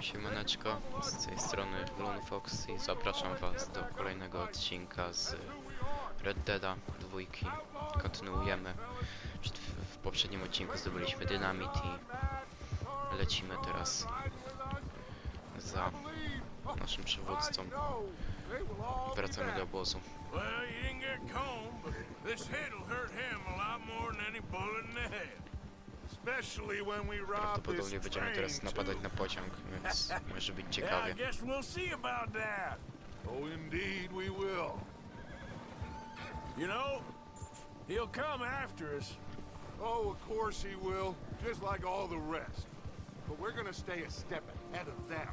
Siemaneczko, z tej strony LUNEFoX i zapraszam was do kolejnego odcinka z Red Deada 2. Kontynuujemy. W poprzednim odcinku zdobyliśmy dynamit i lecimy teraz za naszym przywódcą. Wracamy do obozu. Prawdopodobnie będziemy teraz napadać na pociąg, więc może być ciekawie. Oh, indeed we will. You know, he'll come after us. Oh, of course he will, just like all the rest. But we're gonna stay a step ahead of them.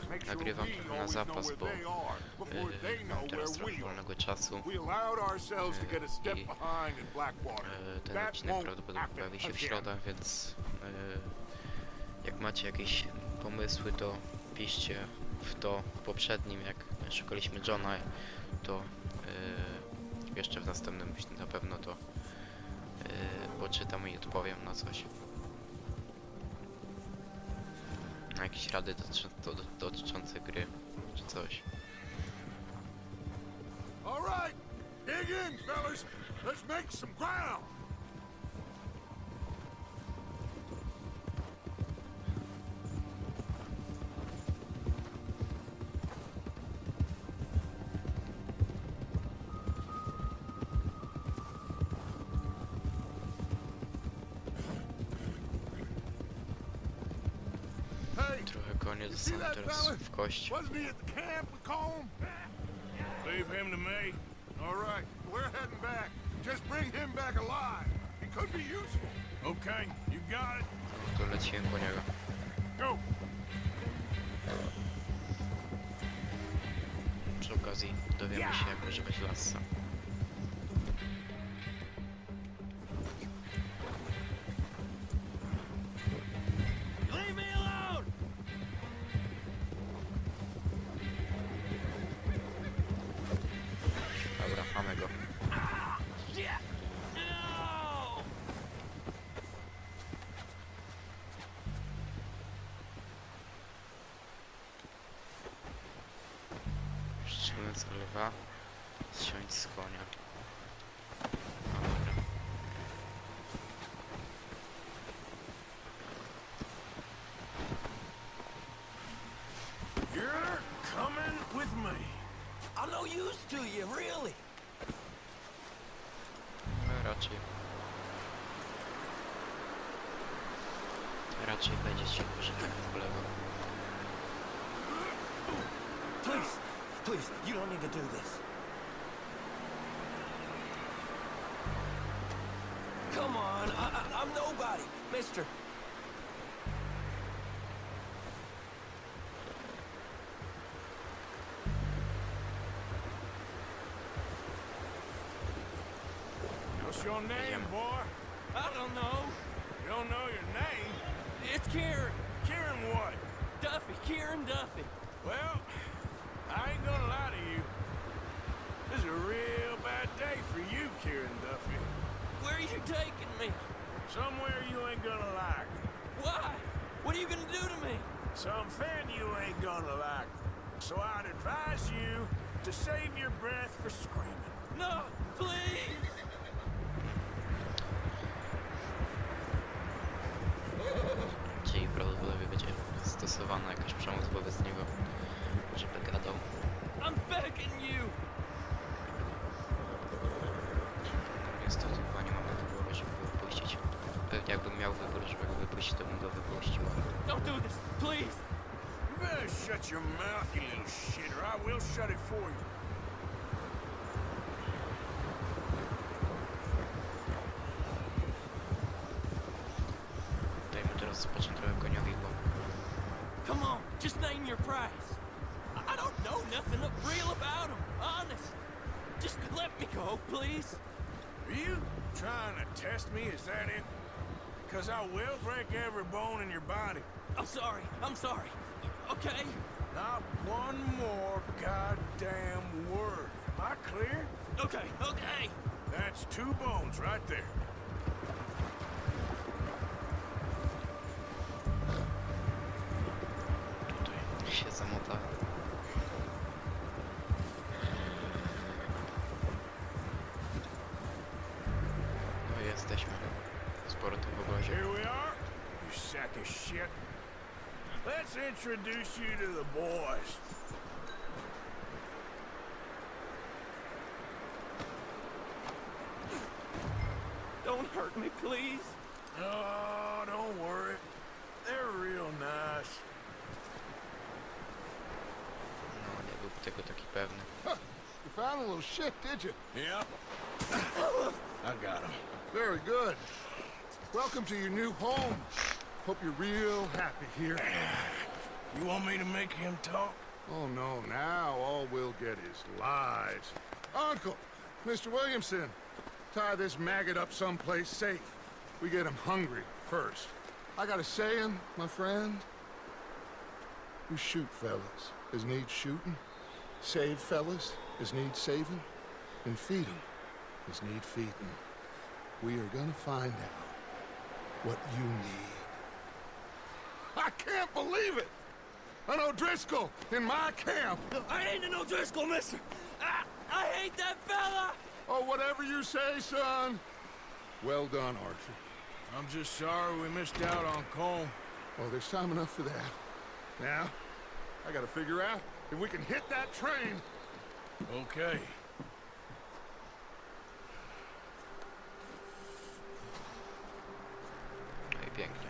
Make sure we always know where they are before they know where we are. We allowed ourselves to get a step behind in Blackwater. Ten odcinek prawdopodobnie pojawi się w środę, więc jak macie jakieś pomysły, to piszcie w to poprzednim, jak szukaliśmy Johna, to jeszcze w następnym na pewno to poczytam i odpowiem na coś. Na jakieś rady dotyczące gry, czy coś. All right, dig in, fellas. Let's make some ground. Trochę konie dostaną teraz w kość. Wasn't he at the camp with Colm? Leave him to me. All right, we're heading back. Just bring him back alive. He could be useful. Okay, you got it. To lecimy po niego. Go. Przy okazji dowiemy się, jak może być lassa. Dobra, mamy go. Ściągnąc lwa, zsiąść z konia. Dobra. You're coming with me. I'm no use to you, really. No, raczej będzie się pożyczać w lewo. Please, please, you don't need to do this. Come on, I'm nobody, mister. What's your name, boy? I don't know. You don't know your name? It's Kieran. Kieran what? Duffy, Kieran Duffy. Well, I ain't gonna lie to you. This is a real bad day for you, Kieran Duffy. Where are you taking me? Somewhere you ain't gonna like. Why? What are you gonna do to me? Something you ain't gonna like. So I'd advise you to save your breath for screaming. No, please. Dzisiaj prawdopodobnie będzie stosowana jakaś przemoc wobec niego, żeby gadał. I'm begging you. Niestety chyba nie mamy wyboru, żeby go wypuścić. Pewnie jakbym miał wybór, żeby go wypuścić, to bym go wypuścił. Don't do this, please. You better shut your mouth, you little shit, or I will shut it for you. Dajmy teraz zobaczyć trochę koniowi, bo Come on, just name your price. I don't know nothing real about him, honest. Just let me go, please. Are you trying to test me, is that it? Because I will break every bone in your body. I'm sorry. Okay? Not one more goddamn word. Am I clear? Okay. That's 2 bones right there. tutaj Tak. No i jesteśmy. Sporo tu w obozie. Here we are, you sack of shit. Let's introduce you to the boys. Don't hurt me, please. Oh, don't worry. They're real nice. No, nie był tego taki pewny. You found a little shit, did you? Yep. I got them. Very good. Welcome to your new home. Hope you're real happy here. You want me to make him talk? Oh, no, now all we'll get is lies. Uncle, Mr. Williamson, tie this maggot up someplace safe. We get him hungry first. I got a saying, my friend. You shoot fellas as need shooting, save fellas as need saving, and feed 'em as need feeding. We are gonna find out what you need. I can't believe it! An O'Driscoll in my camp! I ain't an O'Driscoll, mister. I hate that fella. Oh, whatever you say, son. Well done, Archer. I'm just sorry we missed out on Colm. Oh, there's time enough for that. Now, I gotta figure out if we can hit that train. Okay. No i pięknie.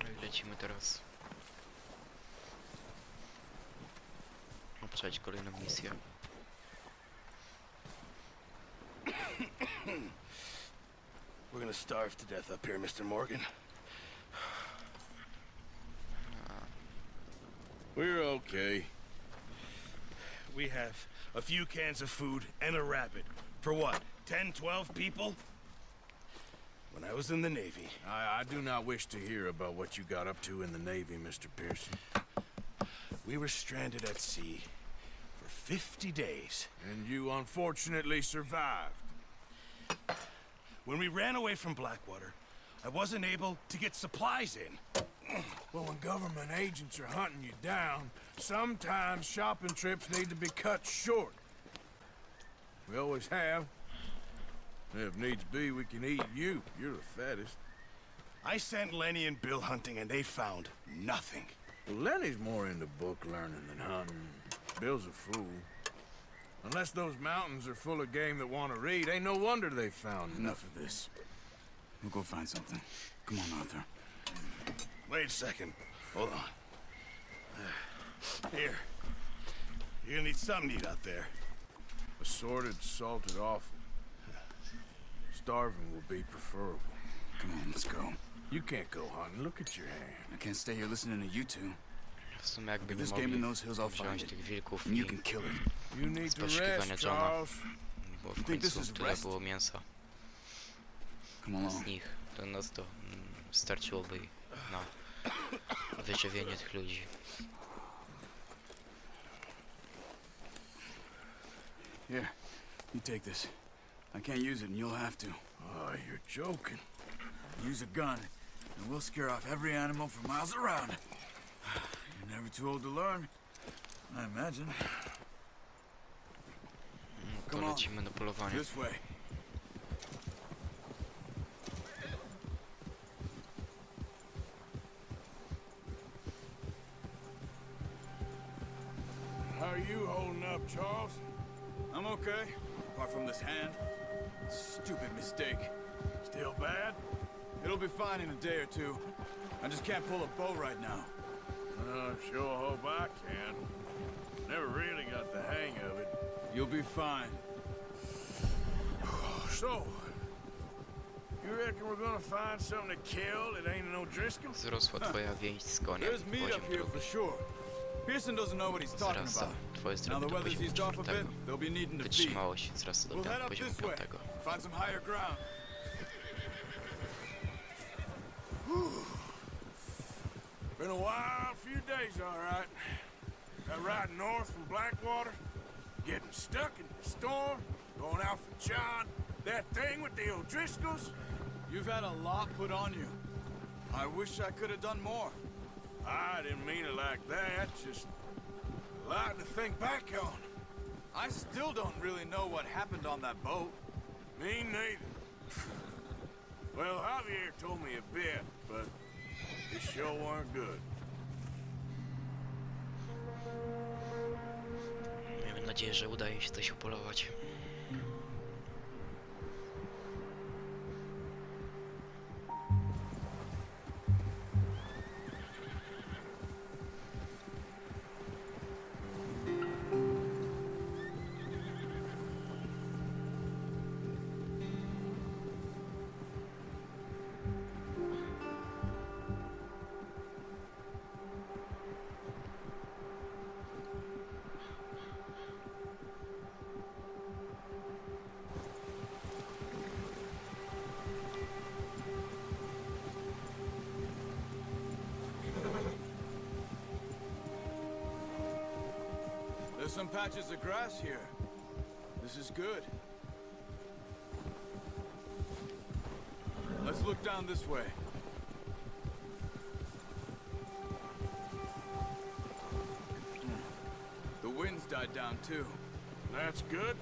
No i lecimy teraz. Przejść kolejną misję. We're gonna starve to death up here, Mr. Morgan. We're okay. We have a few cans of food and a rabbit. For what, 10, 12 people? When I was in the Navy... I do not wish to hear about what you got up to in the Navy, Mr. Pearson. We were stranded at sea for 50 days. And you unfortunately survived. When we ran away from Blackwater, I wasn't able to get supplies in. Well, when government agents are hunting you down, sometimes shopping trips need to be cut short. We always have. If needs be, we can eat you. You're the fattest. I sent Lenny and Bill hunting, and they found nothing. Well, Lenny's more into book learning than hunting. Bill's a fool. Unless those mountains are full of game that want to read, ain't no wonder they found Enough of this. We'll go find something. Come on, Arthur. Wait a second. Hold on. Here. You're gonna need something to eat out there. Assorted, salted offal. Starving will be preferable. Come on, let's go. You can't go hunting. Look at your hand. I can't stay here listening to you two. W sumie jakby If nie this game in mogli those hills, I'll find wziąć it. tych wilków And you i can kill it. You need z to poszukiwania rest, Johna, Charles. bo w You think this końcu is tyle rest? było mięsa Come z along. nich, to nas to starczyłoby na wyżywienie tych ludzi. Here, you take this. I can't use it, and you'll have to. Oh, you're joking. Use a gun, and we'll scare off every animal for miles around. You're never too old to learn, I imagine. To Come on. lecimy na polowanie. This way. How are you holding up, Charles? I'm okay, apart from this hand. Stupid mistake. Still bad? It'll be fine in a day or two. I just can't pull a bow right now. Sure hope I can. Never really got the hang of it. You'll be fine. So, you reckon we're gonna find something to kill that ain't an O'Driscoll? Wzrosła twoja więź z koniem, There's meat poziom up here drugi. for sure. Pearson doesn't know what he's talking Wzrasta about. twoje Now zdrowie the do weather's poziomu eased off a bit, czwartego. they'll be needing to feed. Wytrzymałość wzrasta do We'll head up poziomu this way. piątego. Find some higher ground. Been a wild few days, all right. That ride north from Blackwater, getting stuck in the storm, going out for John, that thing with the O'Driscolls. You've had a lot put on you. I wish I could have done more. I didn't mean it like that, just a lot to think back on. I still don't really know what happened on that boat. Me neither. Well, Javier told me a bit, but it sure weren't good. Miejmy nadzieję, że udaje się coś upolować. There's some patches of grass here. This is good. Let's look down this way. The wind's died down too. That's good.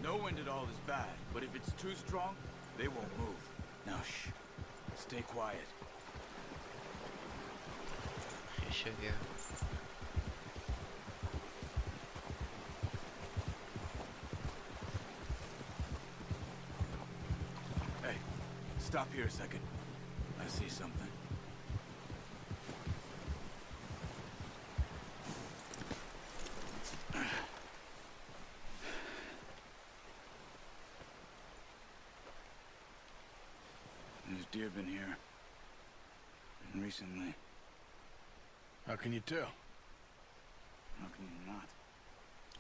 No wind at all is bad, but if it's too strong, they won't move. Now shh. Stay quiet. Ja się wie. Hey, stop here a second. I see something. There's deer been here. And recently. How can you tell? How can you not?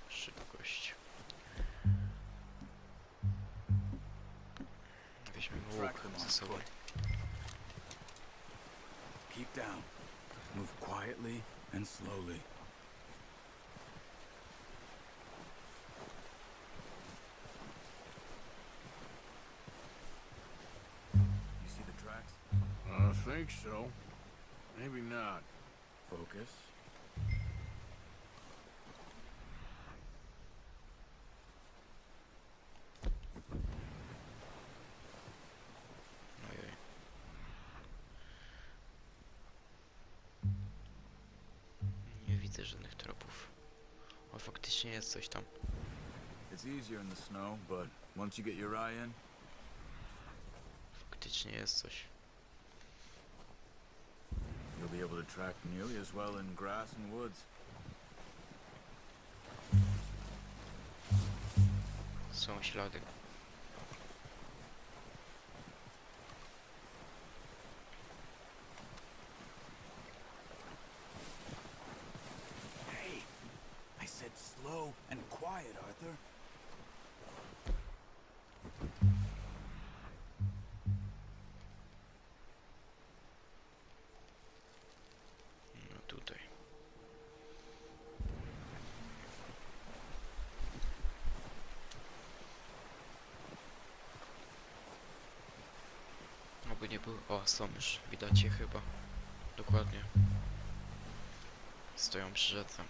Szybkość. Weźmiemy Track łuk them on ze sobą. foot. Keep down. Move quietly and slowly. You see the tracks? I think so. Maybe not. Focus. Ojej. Nie widzę żadnych tropów. O, faktycznie jest coś tam. It's easier in the snow, but once you get your eye in, Faktycznie jest coś. you'll be able to track nearly as well in grass and woods. Są ślady. Hey, I said slow and quiet, Arthur. No tutaj. Oby nie było. O, są już. Widać je chyba. Dokładnie. Stoją przy rzece.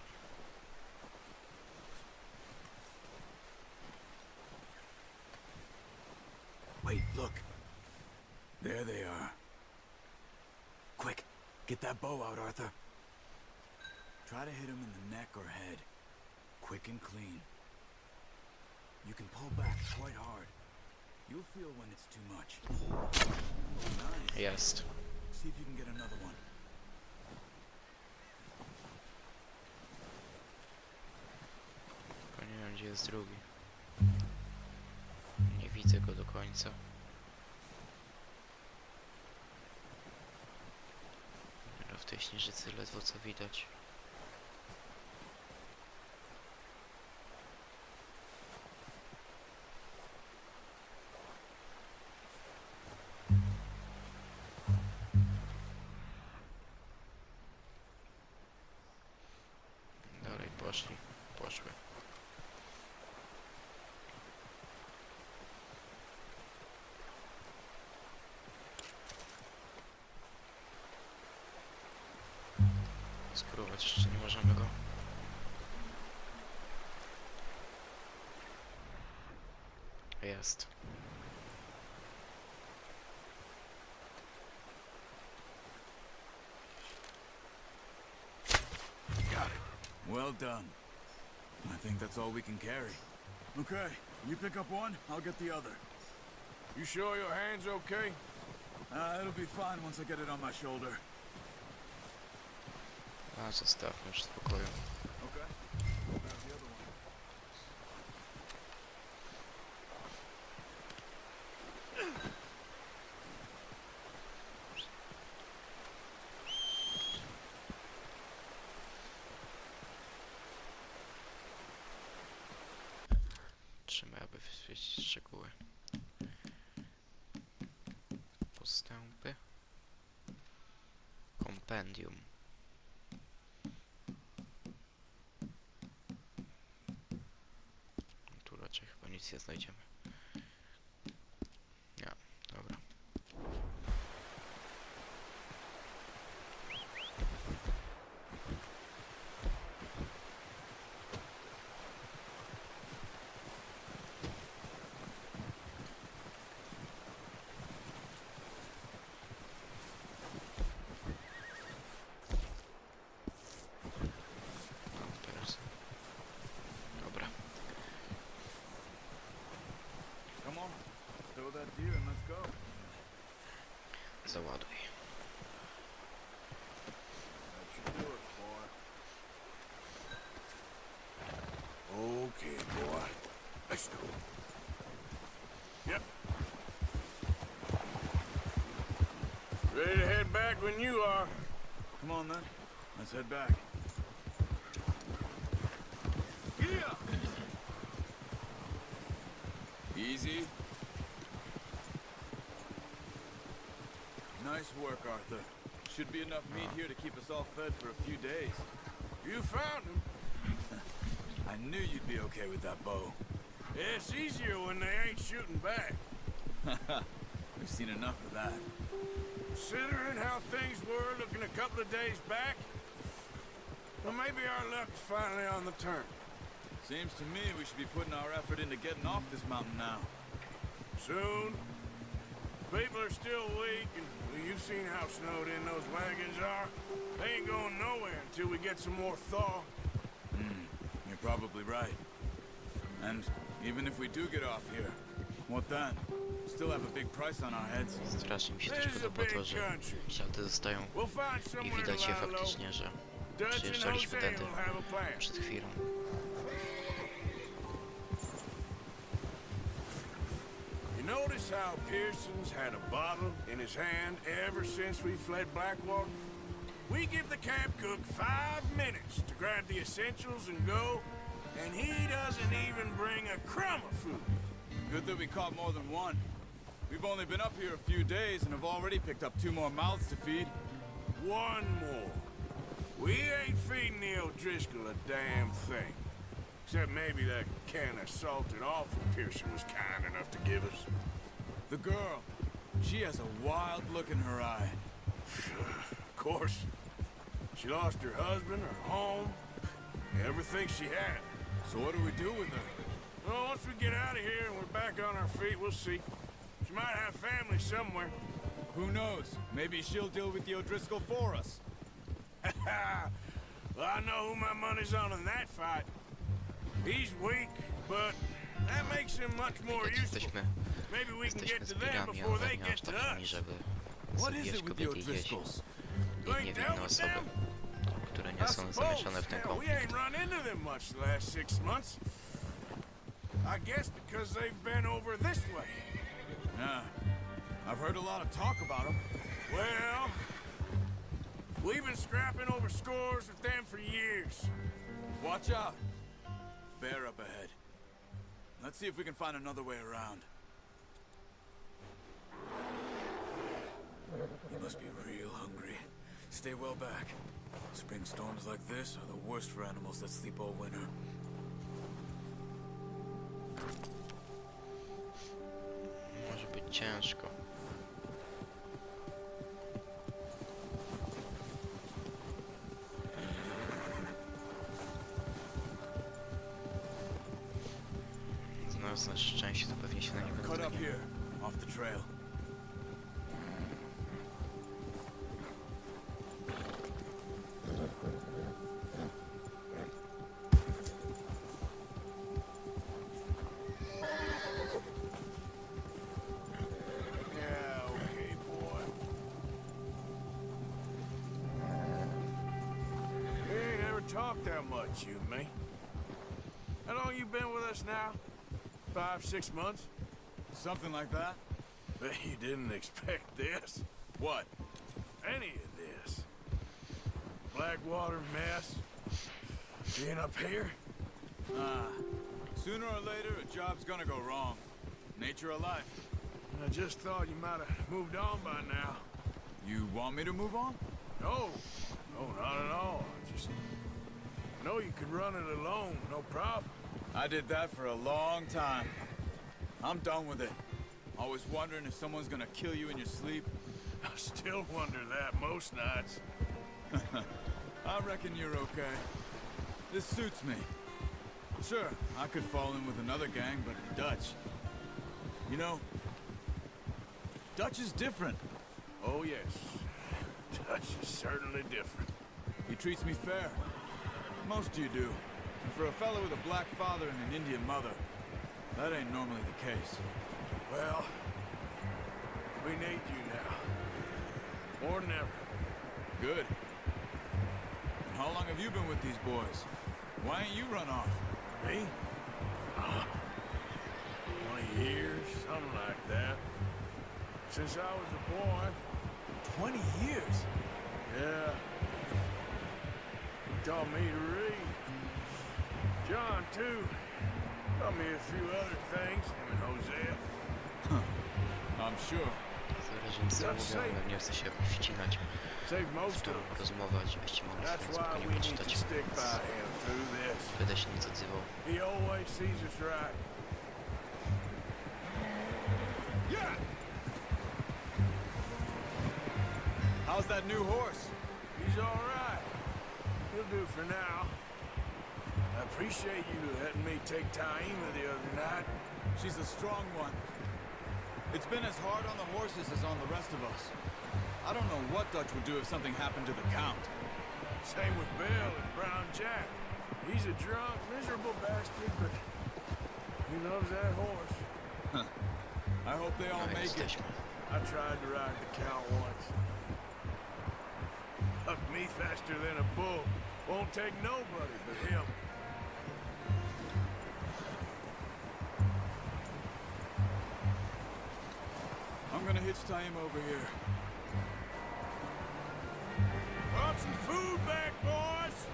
Wait, look. There they are. Quick, get that bow out, Arthur. Try to hit him in the neck or head. Quick and clean. You can pull back quite hard. You'll feel when it's too much. Nice. Jest. See if you can get another one. Tylko nie wiem, gdzie jest drugi. Nie widzę go do końca. Ale w tej śnieżycy ledwo co widać. poszli, poszły. Spróbować jeszcze nie możemy go. Jest. Got it. Well done. I think that's all we can carry. Okay, you pick up one, I'll get the other. You sure your hand's okay? It'll be fine once I get it on my shoulder. A, zostawmy już w spokoju. Okay. Grab the other one. Trzymaj, aby wyświetlić szczegóły. Postępy. Kompendium. Tu raczej chyba nic nie znajdziemy. Nie, dobra. No, teraz. Dobra. Come on, throw that deer and let's go. Załaduj. That should do it, boy. Okay, boy. Let's go. Yep. Ready to head back when you are. Come on then, let's head back. Yeah. Easy. Nice work, Arthur. Should be enough meat here to keep us all fed for a few days. You found him. I knew you'd be okay with that bow. Yeah, it's easier when they ain't shooting back. We've seen enough of that. Considering how things were looking a couple of days back, well, maybe our luck's finally on the turn. Seems to me we should be putting our effort into getting off this mountain now. Soon. People are still weak, and well, you've seen how snowed in those wagons are. They ain't going nowhere until we get some more thaw. You're probably right. And even if we do get off here, what then? Still have a big price on our heads. Strasznie mi się This też is a podoba big to, że country. ślady zostają We'll find i somewhere widać to je lie low. faktycznie, że Dutch and przyjeżdżaliśmy Jose tędy will have a plan. przed chwilą. You notice how Pearson's had a bottle in his hand ever since we fled Blackwater? We give the camp cook 5 minutes to grab the essentials and go, and he doesn't even bring a crumb of food. Good that we caught more than one. We've only been up here a few days and have already picked up 2 more mouths to feed. One more. We ain't feeding the O'Driscoll a damn thing. Except maybe that can of salted offal Pearson was kind enough to give us. The girl, she has a wild look in her eye. Of course. She lost her husband, her home, everything she had. So what do we do with her? Well, once we get out of here and we're back on our feet, we'll see. She might have family somewhere. Who knows? Maybe she'll deal with the O'Driscoll for us. Well, I know who my money's on in that fight. He's weak, but that makes him much more Widać, useful. jesteśmy Maybe we can get to them zbierami, before ale they nie get aż to takimi, us. żeby What is zabijać it with the kobiety i dzieci O'Driscolls? You i ain't niewinne dealt with osoby, them? które I nie są suppose. zamieszane w ten Hell, we konflikt. ain't run into them much the last 6 months. I guess because they've been over this way. Yeah, I've heard a lot of talk about them. Well, we've been scrapping over scores with them for years. Watch out. Bear up ahead. Let's see if we can find another way around. You must be real hungry. Stay well back. Spring storms like this are the worst for animals that sleep all winter. Może być ciężko. Znając nasze szczęście, to pewnie się na niego Cut up natkniemy. here, off the trail. Yeah, okay, boy. We ain't ever talked that much, you and me. How long you been with us now? 5, 6 months? Something like that? Bet you didn't expect this. What? Any of this. Blackwater mess. Being up here? Sooner or later, a job's gonna go wrong. Nature of life. I just thought you might have moved on by now. You want me to move on? No. No, not at all. I know you could run it alone, no problem. I did that for a long time. I'm done with it. Always wondering if someone's gonna kill you in your sleep. I still wonder that most nights. I reckon you're okay. This suits me. Sure, I could fall in with another gang, but Dutch... You know, Dutch is different. Oh, yes. Dutch is certainly different. He treats me fair. Most of you do. And for a fellow with a black father and an Indian mother, that ain't normally the case. Well, we need you now. More than ever. Good. And how long have you been with these boys? Why ain't you run off? Me? 20 years, something like that. Since I was a boy. 20 years? Yeah. He taught me to read. John, too. Taught me a few other things, him and Hosea. I'm sure. Zależy załowiony, nie chcę się jakoś wcinać Saved w most tą of us. rozmowę, żebyście mogli That's sobie why spokojnie we need to poczytać. stick by him through this. Będę się nic odzywał. He always sees us right. Yeah! How's that new horse? He's all right. He'll do for now. I appreciate you letting me take Taima the other night. She's a strong one. It's been as hard on the horses as on the rest of us. I don't know what Dutch would do if something happened to the Count. Same with Bill and Brown Jack. He's a drunk, miserable bastard, but he loves that horse. I hope they all No, make it. jesteśmy. I tried to ride the Count once. Hucked me faster than a bull. Won't take nobody but him. I'm gonna hitch Taima over here. Brought some food back, boys!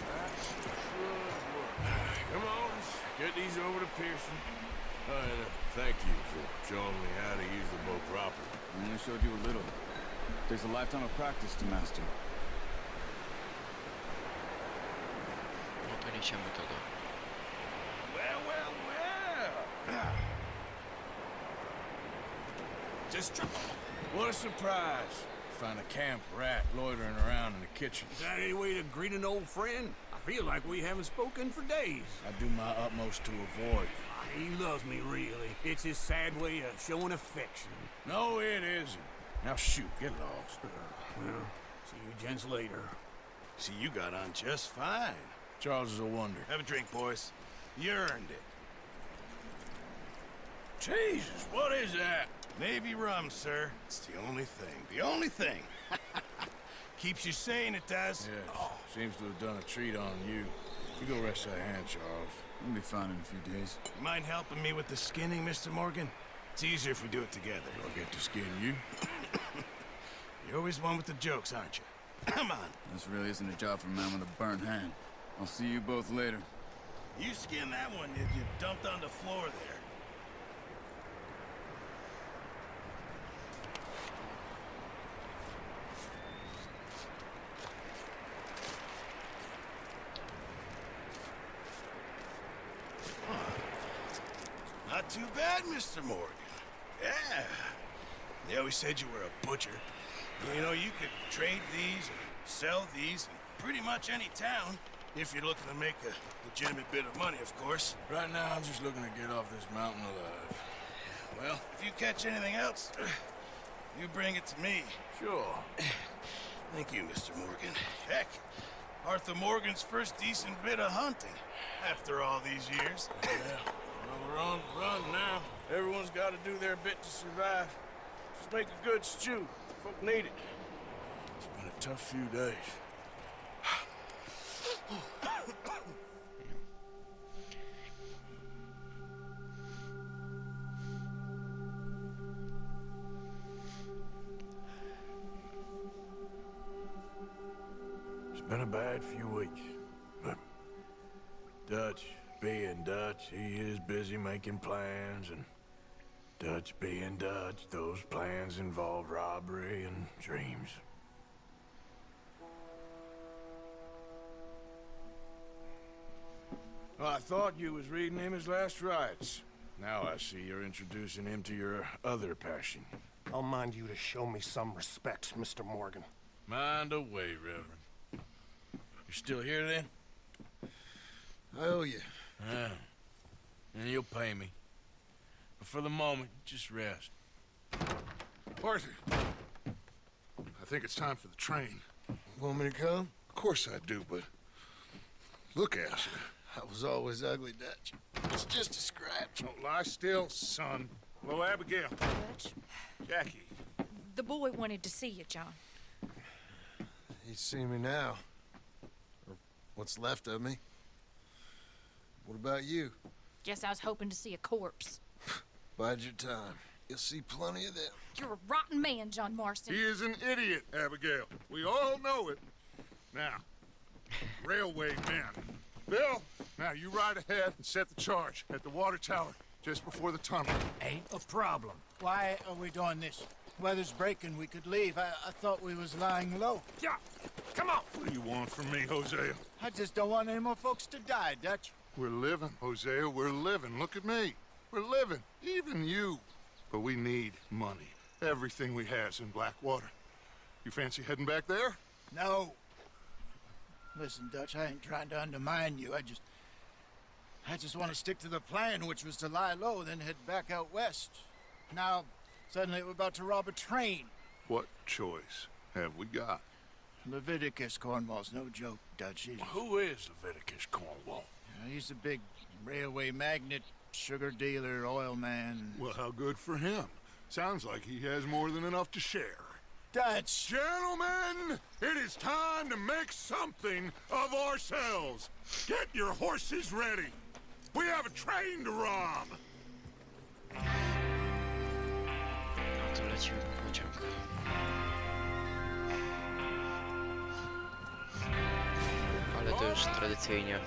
That's good work. Come on, let's get these over to Pearson. And thank you for showing me how to use the bow properly. I only showed you a little. Takes a lifetime of practice to master. No to niesiemy to do. Well, well, well. Just what a surprise. Find a camp rat loitering around in the kitchen. Is that any way to greet an old friend? I feel like we haven't spoken for days. I do my utmost to avoid. He loves me, really. It's his sad way of showing affection. No, it isn't. Now shoot, get lost. Well, see you gents later. See, you got on just fine. Charles is a wonder. Have a drink, boys. You earned it. Jesus, what is that? Navy rum, sir. It's the only thing. The only thing. Keeps you sane, it does. Yes, seems to have done a treat on you. You go rest that hand, Charles. We'll be fine in a few days. You mind helping me with the skinning, Mr. Morgan? It's easier if we do it together. I'll get to skin you. You're always one with the jokes, aren't you? Come on. This really isn't a job for a man with a burnt hand. I'll see you both later. You skinned that one, did you? Dumped on the floor there. Not too bad, Mr. Morgan. Yeah. They always said you were a butcher. You know, you could trade these and sell these in pretty much any town if you're looking to make a legitimate bit of money, of course. Right now, I'm just looking to get off this mountain alive. Well, if you catch anything else, you bring it to me. Sure. Thank you, Mr. Morgan. Heck, Arthur Morgan's first decent bit of hunting after all these years. Yeah. Well, we're on the run now. Everyone's got to do their bit to survive. Just make a good stew. Folk need it. It's been a tough few days. It's been a bad few weeks, but Dutch being Dutch, he is busy making plans, and Dutch being Dutch, those plans involve robbery and dreams. Well, I thought you was reading him his last rites. Now I see you're introducing him to your other passion. I'll mind you to show me some respect, Mr. Morgan. Mind away, Reverend. You still here, then? I owe you. Yeah. And you'll pay me. But for the moment, just rest. Arthur, I think it's time for the train. Want me to come? Of course I do, but look at you. I was always ugly, Dutch. It's just a scratch. Don't lie still, son. Hello, Abigail. Dutch, Jackie. the boy wanted to see you, John. He's seen me now. Or what's left of me. What about you? Guess I was hoping to see a corpse. Bide your time. You'll see plenty of them. You're a rotten man, John Marston. He is an idiot, Abigail. We all know it. Now, railway men. Bill, now you ride ahead and set the charge at the water tower just before the tunnel. Ain't a problem. Why are we doing this? Weather's breaking, we could leave. I thought we was lying low. Yeah, come on. What do you want from me, Hosea? I just don't want any more folks to die, Dutch. We're living, Hosea, we're living. Look at me. We're living, even you. But we need money. Everything we has in Blackwater. You fancy heading back there? No. Listen, Dutch, I ain't trying to undermine you. I just want to stick to the plan, which was to lie low, then head back out west. Now, suddenly we're about to rob a train. What choice have we got? Leviticus Cornwall's no joke, Dutch. Who is Leviticus Cornwall? He's a big railway magnate, sugar dealer, oil man. Well, how good for him. Sounds like he has more than enough to share. Dutch! Gentlemen, it is time to make something of ourselves. Get your horses ready. We have a train to rob. No to lecimy po pociąg. Ale to już tradycyjnie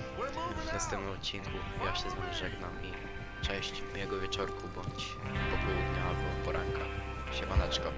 w następnym odcinku. Ja się z wami żegnam i cześć, miłego wieczorku bądź popołudnia albo poranka. Siemaneczko.